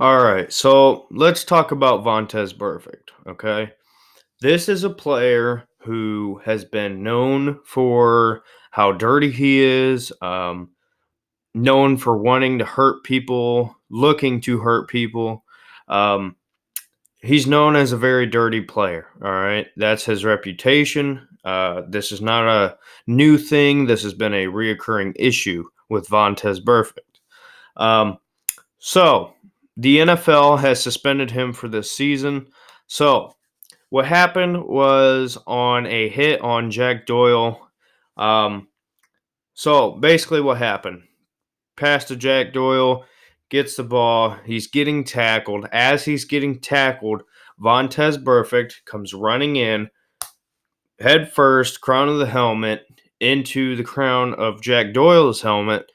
All right, so let's talk about Vontaze Burfict, okay? This is a player who has been known for how dirty he is, known for wanting to hurt people, looking to hurt people. Um, he's known as a very dirty player, all right? That's his reputation. This is not a new thing. This has been a reoccurring issue with Vontaze Burfict. Um, so the NFL has suspended him for this season. So what happened was on a hit on Jack Doyle. Um, so basically, what happened? Pass to Jack Doyle, gets the ball. He's getting tackled. As he's getting tackled, Vontaze Burfict comes running in, head first, crown of the helmet, into the crown of Jack Doyle's helmet,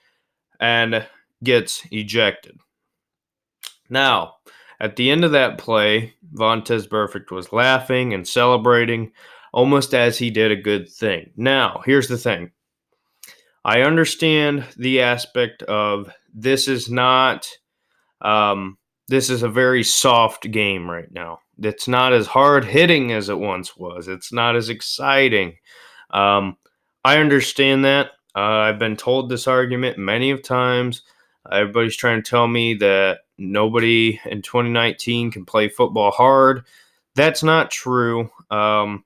and gets ejected. Now, at the end of that play, Vontaze Burfict was laughing and celebrating almost as he did a good thing. Now, here's the thing. I understand the aspect of this is not this is a very soft game right now. It's not as hard hitting as it once was. It's not as exciting. Um, I understand that. I've been told this argument many of times. Everybody's trying to tell me that nobody in 2019 can play football hard. That's not true. The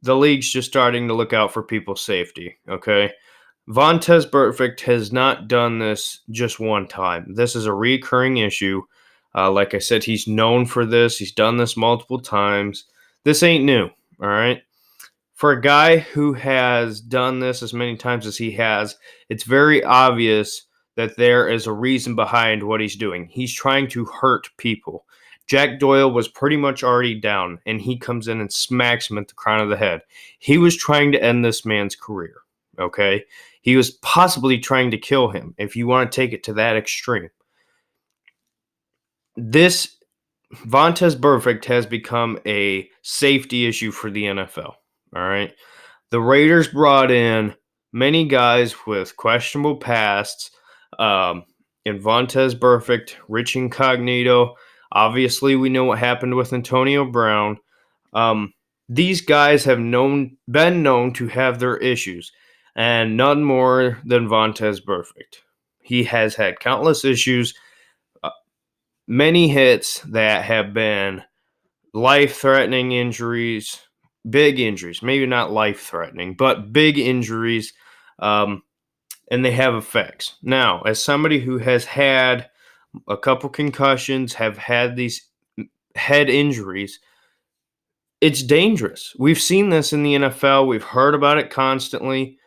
league's just starting to look out for people's safety. Okay, Vontaze Burfict has not done this just one time. This is a recurring issue. Like I said, he's known for this. He's done this multiple times. This ain't new. All right. For a guy who has done this as many times as he has, it's very obvious that there is a reason behind what he's doing. He's trying to hurt people. Jack Doyle was pretty much already down, and he comes in and smacks him at the crown of the head. He was trying to end this man's career. Okay. He was possibly trying to kill him, if you want to take it to that extreme. This Vontaze Burfict has become a safety issue for the NFL. All right. The Raiders brought in many guys with questionable pasts. Um, and Vontaze Burfict, Rich Incognito. Obviously, we know what happened with Antonio Brown. Um, these guys have been known to have their issues, and none more than Vontaze Burfict. He has had countless issues, uh, many hits that have been life-threatening injuries, big injuries, maybe not life-threatening, but big injuries, um, and they have effects. Now, as somebody who has had a couple concussions, have had these head injuries, it's dangerous. We've seen this in the NFL. We've heard about it constantly.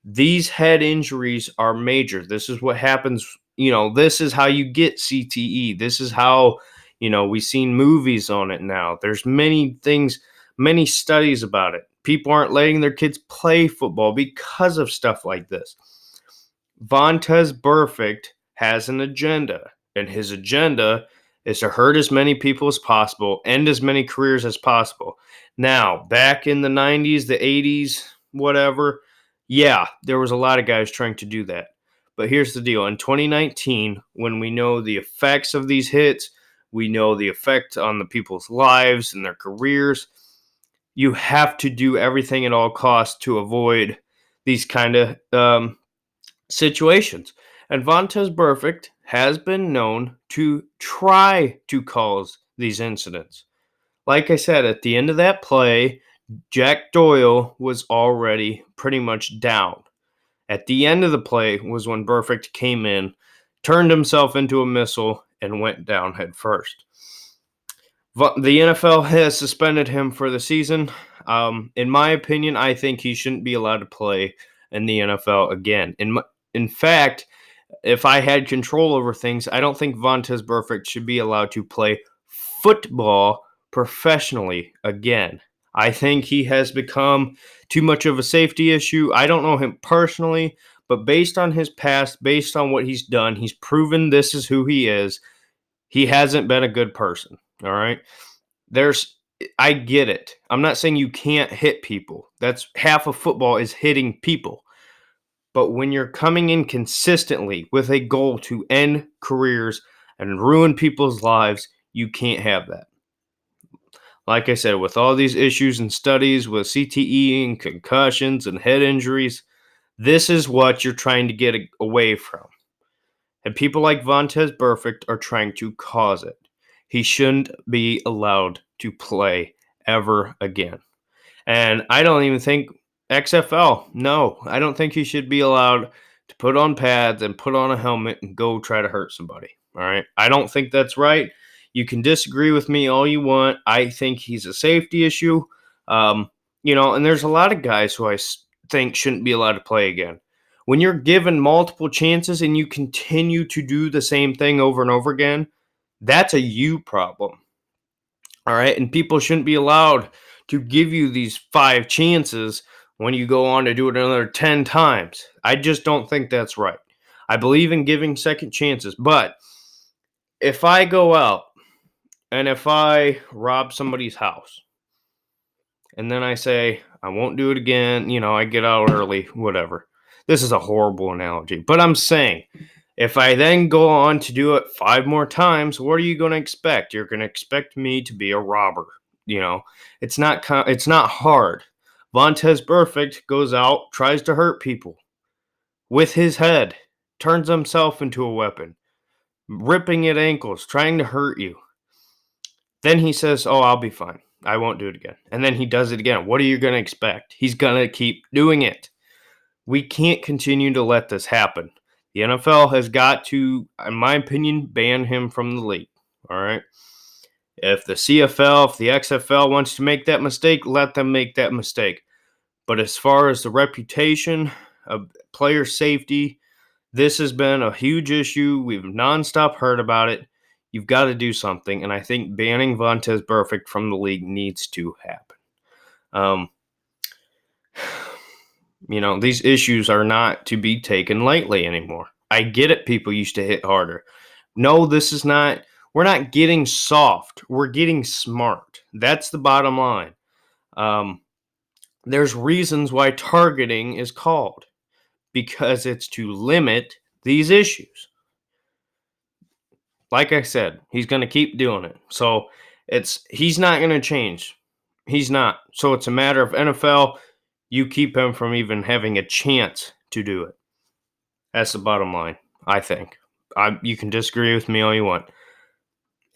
These head injuries are major. This is what happens. This is how you get CTE. This is how, we've seen movies on it now. There's many things, many studies about it. People aren't letting their kids play football because of stuff like this. Vontaze Burfict has an agenda, and his agenda is to hurt as many people as possible, end as many careers as possible. Now, back in the 90s, the 80s, whatever, yeah, there was a lot of guys trying to do that. But here's the deal. In 2019, when we know the effects of these hits, we know the effect on the people's lives and their careers, you have to do everything at all costs to avoid these kind of situations. And Vontaze Burfict has been known to try to cause these incidents. Like I said, at the end of that play, Jack Doyle was already pretty much down. At the end of the play was when Burfict came in, turned himself into a missile, and went down head first. The NFL has suspended him for the season. In my opinion, I think he shouldn't be allowed to play in the NFL again. In fact, if I had control over things, I don't think Vontaze Burfict should be allowed to play football professionally again. I think he has become too much of a safety issue. I don't know him personally, but based on his past, based on what he's done, he's proven this is who he is. He hasn't been a good person. All right. I get it. I'm not saying you can't hit people. That's half of football is hitting people. But when you're coming in consistently with a goal to end careers and ruin people's lives. You can't have that. Like I said, with all these issues and studies with CTE and concussions and head injuries, this is what you're trying to get away from. And people like Vontaze Burfict are trying to cause it. He shouldn't be allowed to play ever again. And I don't even think XFL, no, I don't think he should be allowed to put on pads and put on a helmet and go try to hurt somebody. All right. I don't think that's right. You can disagree with me all you want. I think he's a safety issue. And there's a lot of guys who I think shouldn't be allowed to play again. When you're given multiple chances and you continue to do the same thing over and over again, that's a you problem. All right. And people shouldn't be allowed to give you these 5 chances when you go on to do it another 10 times. I just don't think that's right. I believe in giving second chances. But if I go out and if I rob somebody's house and then I say, I won't do it again, I get out early, whatever. This is a horrible analogy. But I'm saying, if I then go on to do it 5 more times, what are you going to expect? You're going to expect me to be a robber. It's not hard. Vontaze Burfict goes out, tries to hurt people with his head, turns himself into a weapon, ripping at ankles, trying to hurt you. Then he says, "Oh, I'll be fine. I won't do it again." And then he does it again. What are you going to expect? He's going to keep doing it. We can't continue to let this happen. The NFL has got to, in my opinion, ban him from the league. All right. If the CFL, if the XFL wants to make that mistake, let them make that mistake. But as far as the reputation of player safety, this has been a huge issue. We've nonstop heard about it. You've got to do something. And I think banning Vontaze Burfict from the league needs to happen. These issues are not to be taken lightly anymore. I get it. People used to hit harder. No, this is not. We're not getting soft. We're getting smart. That's the bottom line. There's reasons why targeting is called, because it's to limit these issues. Like I said, he's going to keep doing it. So he's not going to change. He's not. So it's a matter of NFL, you keep him from even having a chance to do it. That's the bottom line, I think. You can disagree with me all you want.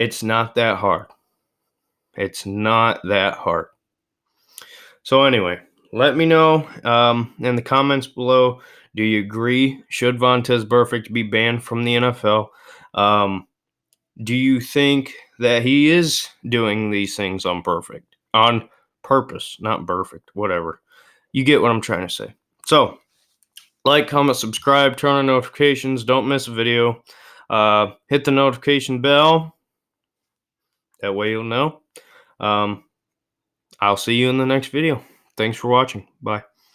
It's not that hard. It's not that hard. So anyway, let me know in the comments below. Do you agree? Should Vontaze Burfict be banned from the NFL? Do you think that he is doing these things on purpose, not perfect, whatever. You get what I'm trying to say. So, like, comment, subscribe, turn on notifications. Don't miss a video. Hit the notification bell. That way you'll know. I'll see you in the next video. Thanks for watching. Bye.